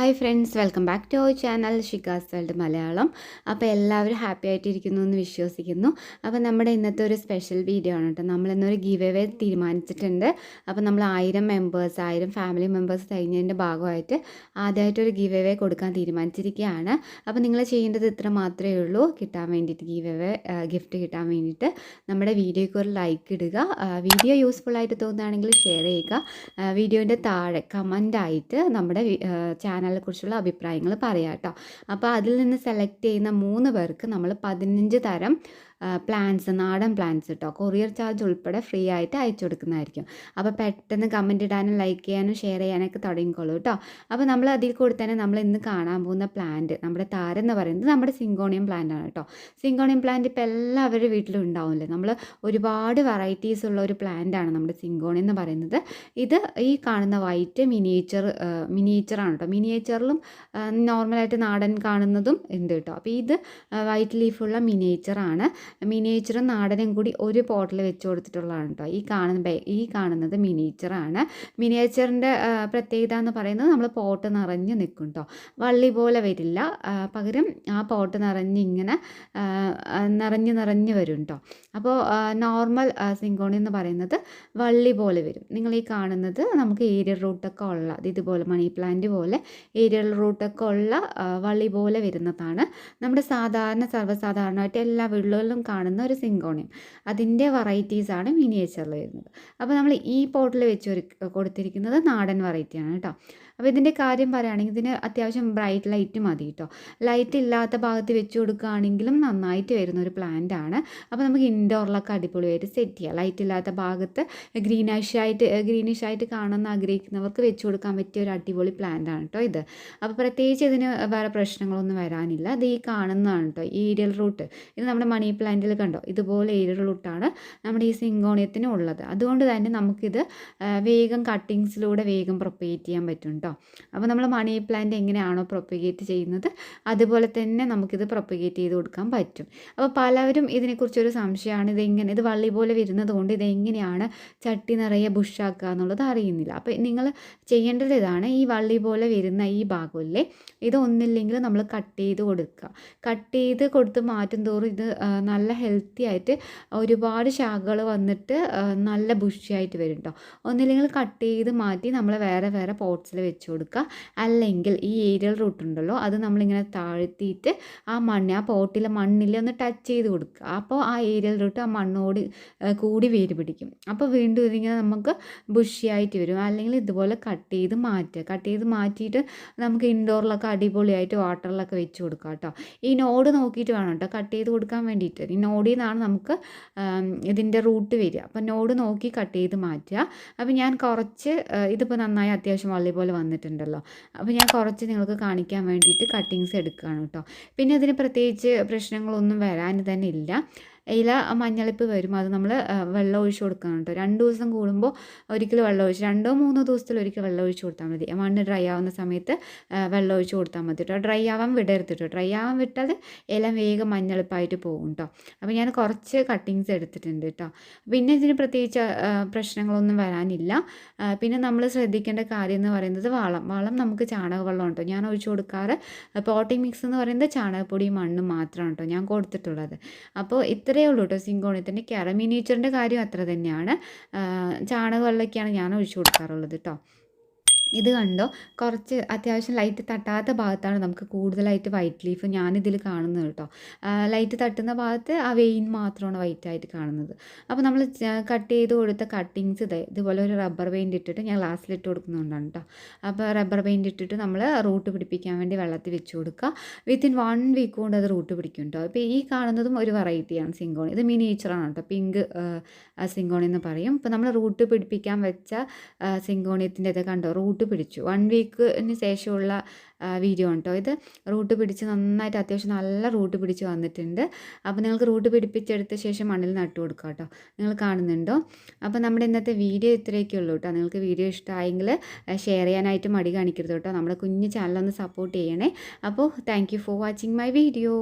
Hi friends, welcome back to our channel Shikha's world Malayalam. അപ്പോൾ എല്ലാവരും happy ആയിട്ടിരിക്കുന്നു എന്ന് വിശ്വസിക്കുന്നു. അപ്പോൾ നമ്മുടെ ഇന്നത്തെ ഒരു സ്പെഷ്യൽ വീഡിയോ ആണ് കേട്ടോ. നമ്മളിന്നൊരു ഗിവ് അവേ തീരുമാനിച്ചിട്ടുണ്ട്. അപ്പോൾ നമ്മൾ 1000 ഫാമിലി മെമ്പേഴ്സ് കഴിഞ്ഞതിൻ്റെ ഭാഗമായിട്ട് ആദ്യമായിട്ടൊരു ഗിവ് അവേ കൊടുക്കാൻ തീരുമാനിച്ചിരിക്കുകയാണ്. അപ്പോൾ നിങ്ങൾ ചെയ്യേണ്ടത് ഇത്ര മാത്രമേ ഉള്ളൂ. കിട്ടാൻ വേണ്ടിയിട്ട് ഗിഫ്റ്റ് കിട്ടാൻ വേണ്ടിയിട്ട് നമ്മുടെ വീഡിയോയ്ക്ക് ഒരു ലൈക്ക് ഇടുക. വീഡിയോ യൂസ്ഫുൾ ആയിട്ട് തോന്നുകയാണെങ്കിൽ ഷെയർ ചെയ്യുക. വീഡിയോൻ്റെ താഴെ കമൻ്റായിട്ട് നമ്മുടെ ചാനലിനെ കുറിച്ചുള്ള അഭിപ്രായങ്ങൾ പറയാം കേട്ടോ. അപ്പോൾ അതിൽ നിന്ന് സെലക്ട് ചെയ്യുന്ന 3 പേർക്ക് നമ്മൾ 15 തരം പ്ലാന്റ്സ്, നാടൻ പ്ലാന്റ്സ് കേട്ടോ, കൊറിയർ ചാർജ് ഉൾപ്പെടെ ഫ്രീ ആയിട്ട് അയച്ചു കൊടുക്കുന്നതായിരിക്കും. അപ്പോൾ പെട്ടെന്ന് കമൻറ്റ് ഇടാനും ലൈക്ക് ചെയ്യാനും ഷെയർ ചെയ്യാനൊക്കെ തുടങ്ങിക്കോളൂ കേട്ടോ. അപ്പോൾ നമ്മൾ അതിൽ കൂടി തന്നെ നമ്മൾ ഇന്ന് കാണാൻ പോകുന്ന പ്ലാന്റ്, നമ്മുടെ താരം എന്ന് പറയുന്നത് നമ്മുടെ സിങ്കോണിയം പ്ലാന്റ് ആണ് കേട്ടോ. സിങ്കോണിയം പ്ലാന്റ് ഇപ്പോൾ എല്ലാവരുടെ വീട്ടിലും ഉണ്ടാവില്ലേ. നമ്മൾ ഒരുപാട് വെറൈറ്റീസ് ഉള്ള ഒരു പ്ലാന്റ് ആണ് നമ്മുടെ സിങ്കോണിയം എന്ന് പറയുന്നത്. ഇത് ഈ കാണുന്ന വൈറ്റ് മിനിയേച്ചറാണ് കേട്ടോ. മിനിയേച്ചറിലും നോർമലായിട്ട് നാടൻ കാണുന്നതും ഉണ്ട് കേട്ടോ. അപ്പോൾ ഇത് വൈറ്റ് ലീഫുള്ള മിനിയേച്ചറാണ്. മിനിയേച്ചറും നാടനും കൂടി ഒരു പോട്ടിൽ വെച്ച് കൊടുത്തിട്ടുള്ളതാണ് കേട്ടോ. ഈ കാണുന്നത് മിനിയേച്ചറാണ്. മിനിയേച്ചറിൻ്റെ പ്രത്യേകത എന്ന് പറയുന്നത് നമ്മൾ പോട്ട് നിറഞ്ഞ് നിൽക്കും കേട്ടോ. വള്ളി പോലെ വരില്ല, പകരം ആ പോട്ട് നിറഞ്ഞിങ്ങനെ നിറഞ്ഞ് വരും കേട്ടോ. അപ്പോൾ നോർമൽ സിങ്കോണി എന്ന് പറയുന്നത് വള്ളി പോലെ വരും. നിങ്ങൾ ഈ കാണുന്നത് നമുക്ക് ഏരിയൽ റൂട്ടൊക്കെ ഉള്ള, ഇതുപോലെ മണി പ്ലാന്റ് പോലെ ഏരിയൽ റൂട്ടൊക്കെ ഉള്ള വള്ളി പോലെ വരുന്നതാണ്. നമ്മുടെ സർവ്വസാധാരണമായിട്ട് എല്ലാ വീടുകളിലും കാണുന്ന ഒരു സിങ്കോണിയം, അതിൻ്റെ വെറൈറ്റീസാണ് മിനിയേച്ചറിൽ വരുന്നത്. അപ്പോൾ നമ്മൾ ഈ പോട്ടിൽ വെച്ച് കൊടുത്തിരിക്കുന്നത് നാടൻ വെറൈറ്റിയാണ് കേട്ടോ. അപ്പോൾ ഇതിൻ്റെ കാര്യം പറയുകയാണെങ്കിൽ ഇതിന് അത്യാവശ്യം ബ്രൈറ്റ് ലൈറ്റ് മതി കേട്ടോ. ലൈറ്റ് ഇല്ലാത്ത ഭാഗത്ത് വെച്ച് കൊടുക്കുകയാണെങ്കിലും നന്നായിട്ട് വരുന്ന ഒരു പ്ലാന്റ് ആണ്. അപ്പോൾ നമുക്ക് ഇൻഡോറിലൊക്കെ അടിപൊളിയായിട്ട് സെറ്റ് ചെയ്യാം. ലൈറ്റ് ഇല്ലാത്ത ഭാഗത്ത് ഗ്രീനിഷ് ആയിട്ട് കാണുമെന്ന് ആഗ്രഹിക്കുന്നവർക്ക് വെച്ച് കൊടുക്കാൻ പറ്റിയ ഒരു അടിപൊളി പ്ലാന്റ് ആണ് കേട്ടോ ഇത്. അപ്പോൾ പ്രത്യേകിച്ച് ഇതിന് വേറെ പ്രശ്നങ്ങളൊന്നും വരാനില്ല. ഇത് ഈ കാണുന്നതാണ് കേട്ടോ ഏരിയൽ റൂട്ട്. ഇത് നമ്മുടെ മണി പ്ലാന്റിൽ കണ്ടോ, ഇതുപോലെ ഏരിയൽ റൂട്ടാണ് നമ്മുടെ ഈ സിങ്കോണിയത്തിന് ഉള്ളത്. അതുകൊണ്ട് തന്നെ നമുക്കിത് വേഗം കട്ടിങ്സിലൂടെ വേഗം പ്രൊപ്പഗേറ്റ് ചെയ്യാൻ പറ്റും കേട്ടോ. അപ്പോൾ നമ്മൾ മണി പ്ലാന്റ് എങ്ങനെയാണോ പ്രൊപ്പഗേറ്റ് ചെയ്യുന്നത് അതുപോലെ തന്നെ നമുക്കിത് പ്രൊപ്പഗേറ്റ് ചെയ്ത് കൊടുക്കാൻ പറ്റും. അപ്പോൾ പലവരും ഇതിനെക്കുറിച്ചൊരു സംശയമാണ്, ഇത് വള്ളി പോലെ വരുന്നത് കൊണ്ട് ഇതെങ്ങനെയാണ് ചട്ടി നിറയെ ബുഷാക്കുക എന്നുള്ളത് അറിയുന്നില്ല. അപ്പോൾ നിങ്ങൾ ചെയ്യേണ്ടത് ഇതാണ്, ഈ വള്ളി പോലെ വരുന്ന ഈ ഭാഗമില്ലേ, ഇതൊന്നില്ലെങ്കിൽ നമ്മൾ കട്ട് ചെയ്ത് കൊടുക്കുക. കട്ട് ചെയ്ത് കൊടുത്ത് മാറ്റും തോറും ഇത് നല്ല ഹെൽത്തി ആയിട്ട് ഒരുപാട് ശാഖകൾ വന്നിട്ട് നല്ല ബുഷിയായിട്ട് വരും കേട്ടോ. ഒന്നില്ലെങ്കിൽ കട്ട് ചെയ്ത് മാറ്റി നമ്മൾ വേറെ പോട്ട്സിൽ വെച്ച് കൊടുക്കുക. അല്ലെങ്കിൽ ഈ ഏരിയൽ റൂട്ട് ഉണ്ടല്ലോ, അത് നമ്മളിങ്ങനെ താഴ്ത്തിയിട്ട് ആ പോട്ടിലെ മണ്ണിൽ ഒന്ന് ടച്ച് ചെയ്ത് കൊടുക്കുക. അപ്പോൾ ആ ഏരിയൽ റൂട്ട് ആ മണ്ണോട് കൂടി വേര് പിടിക്കും. അപ്പോൾ വീണ്ടും ഇതിങ്ങനെ നമുക്ക് ബുഷിയായിട്ട് വരും. അല്ലെങ്കിൽ ഇതുപോലെ കട്ട് ചെയ്ത് മാറ്റിയിട്ട് നമുക്ക് ഇൻഡോറിലൊക്കെ അടിപൊളിയായിട്ട് വാട്ടറിലൊക്കെ വെച്ച് കൊടുക്കാം കേട്ടോ. ഈ നോഡ് നോക്കിയിട്ട് വേണം കേട്ടോ കട്ട് ചെയ്ത് കൊടുക്കാൻ വേണ്ടിയിട്ട്. ഈ നോഡിൽ നിന്നാണ് നമുക്ക് ഇതിൻ്റെ റൂട്ട് വരിക. അപ്പോൾ നോഡ് നോക്കി കട്ട് ചെയ്ത് മാറ്റുക. അപ്പോൾ ഞാൻ കുറച്ച് ഇതിപ്പോൾ നന്നായി അത്യാവശ്യം വള്ളി പോലെ വന്നിട്ടുണ്ടല്ലോ, അപ്പോൾ ഞാൻ കുറച്ച് നിങ്ങൾക്ക് കാണിക്കാൻ വേണ്ടിയിട്ട് കട്ടിങ്സ് എടുക്കുകയാണ് കേട്ടോ. പിന്നെ ഇതിന് പ്രത്യേകിച്ച് പ്രശ്നങ്ങളൊന്നും വരാൻ തന്നെ ഇല്ല. ഇല മഞ്ഞളിപ്പ് വരും, അത് നമ്മൾ വെള്ളം ഒഴിച്ച് കൊടുക്കണം കേട്ടോ. 2 ദിവസം കൂടുമ്പോൾ ഒരിക്കൽ വെള്ളം ഒഴിച്ച്, 2-3 ദിവസത്തിൽ ഒരിക്കൽ വെള്ളം ഒഴിച്ച് കൊടുത്താൽ മതി. മണ്ണ് ഡ്രൈ ആവുന്ന സമയത്ത് വെള്ളം ഒഴിച്ച് കൊടുത്താൽ മതി കേട്ടോ. ഡ്രൈ ആവാൻ വിടരുത് കേട്ടോ. ഡ്രൈ ആവാൻ വിട്ടാൽ ഇല വേഗം മഞ്ഞളിപ്പായിട്ട് പോകും കേട്ടോ. അപ്പോൾ ഞാൻ കുറച്ച് കട്ടിങ്സ് എടുത്തിട്ടുണ്ട് കേട്ടോ. പിന്നെ ഇതിന് പ്രത്യേകിച്ച് പ്രശ്നങ്ങളൊന്നും വരാനില്ല. പിന്നെ നമ്മൾ ശ്രദ്ധിക്കേണ്ട കാര്യം എന്ന് പറയുന്നത് വളം നമുക്ക് ചാണകവെള്ളം കേട്ടോ ഞാൻ ഒഴിച്ച് കൊടുക്കാറ്. പോട്ടിംഗ് മിക്സ് എന്ന് പറയുന്നത് ചാണകപ്പൊടിയും മണ്ണും മാത്രമാണ് കേട്ടോ ഞാൻ കൊടുത്തിട്ടുള്ളത്. അപ്പോൾ ഇത്രയേ ഉള്ളൂ കേട്ടോ സിങ്കോണിയത്തിൻ്റെ മിനിയേച്ചറിൻ്റെ കാര്യം അത്ര തന്നെയാണ്. ചാണകവെള്ളമൊക്കെയാണ് ഞാൻ ഒഴിച്ചു കൊടുക്കാറുള്ളത് കേട്ടോ. ഇത് കണ്ടോ, കുറച്ച് അത്യാവശ്യം ലൈറ്റ് തട്ടാത്ത ഭാഗത്താണ് നമുക്ക് കൂടുതലായിട്ട് വൈറ്റ് ലീഫ് ഞാനിതിൽ കാണുന്നത് കേട്ടോ. ലൈറ്റ് തട്ടുന്ന ഭാഗത്ത് ആ വെയിൻ മാത്രമാണ് വൈറ്റായിട്ട് കാണുന്നത്. അപ്പോൾ നമ്മൾ കട്ട് ചെയ്ത് കൊടുത്ത കട്ടിങ്സ് ഇതുപോലെ ഒരു റബ്ബർ പെയിൻറ്റ് ഇട്ടിട്ട് ഞാൻ ഗ്ലാസ്സിലിട്ട് കൊടുക്കുന്നുണ്ടാണ് കേട്ടോ. അപ്പോൾ റബ്ബർ പെയിൻറ്റ് ഇട്ടിട്ട് നമ്മൾ റൂട്ട് പിടിപ്പിക്കാൻ വേണ്ടി വെള്ളത്തിൽ വെച്ച് കൊടുക്കുക. വിത്തിൻ 1 വീക്ക് കൊണ്ട് അത് റൂട്ട് പിടിക്കും കേട്ടോ. അപ്പോൾ ഈ കാണുന്നതും ഒരു വെറൈറ്റിയാണ് സിങ്കോണി. ഇത് മിനിയേച്ചറാണ് കേട്ടോ, പിങ്ക് സിങ്കോണി എന്ന് പറയും. ഇപ്പോൾ നമ്മൾ റൂട്ട് പിടിപ്പിക്കാൻ വെച്ച സിങ്കോണിയത്തിൻ്റെ ഇത് കണ്ടോ, റൂട്ട് പിടിച്ചു. 1 വീക്കിന് ശേഷമുള്ള വീഡിയോ ആണ് കേട്ടോ ഇത്. റൂട്ട് പിടിച്ച് നന്നായിട്ട് അത്യാവശ്യം നല്ല റൂട്ട് പിടിച്ച് വന്നിട്ടുണ്ട്. അപ്പോൾ നിങ്ങൾക്ക് റൂട്ട് പിടിപ്പിച്ചെടുത്ത ശേഷം മണ്ണിൽ നട്ടു കൊടുക്കുക കേട്ടോ. നിങ്ങൾ കാണുന്നുണ്ടോ? അപ്പോൾ നമ്മുടെ ഇന്നത്തെ വീഡിയോ ഇത്രയൊക്കെ ഉള്ളൂ കേട്ടോ. നിങ്ങൾക്ക് വീഡിയോ ഇഷ്ടമായെങ്കിൽ ഷെയർ ചെയ്യാനായിട്ട് മടി കാണിക്കരുത് കേട്ടോ. നമ്മുടെ കുഞ്ഞു ചാനലൊന്ന് സപ്പോർട്ട് ചെയ്യണേ. അപ്പോൾ thank you for watching my video.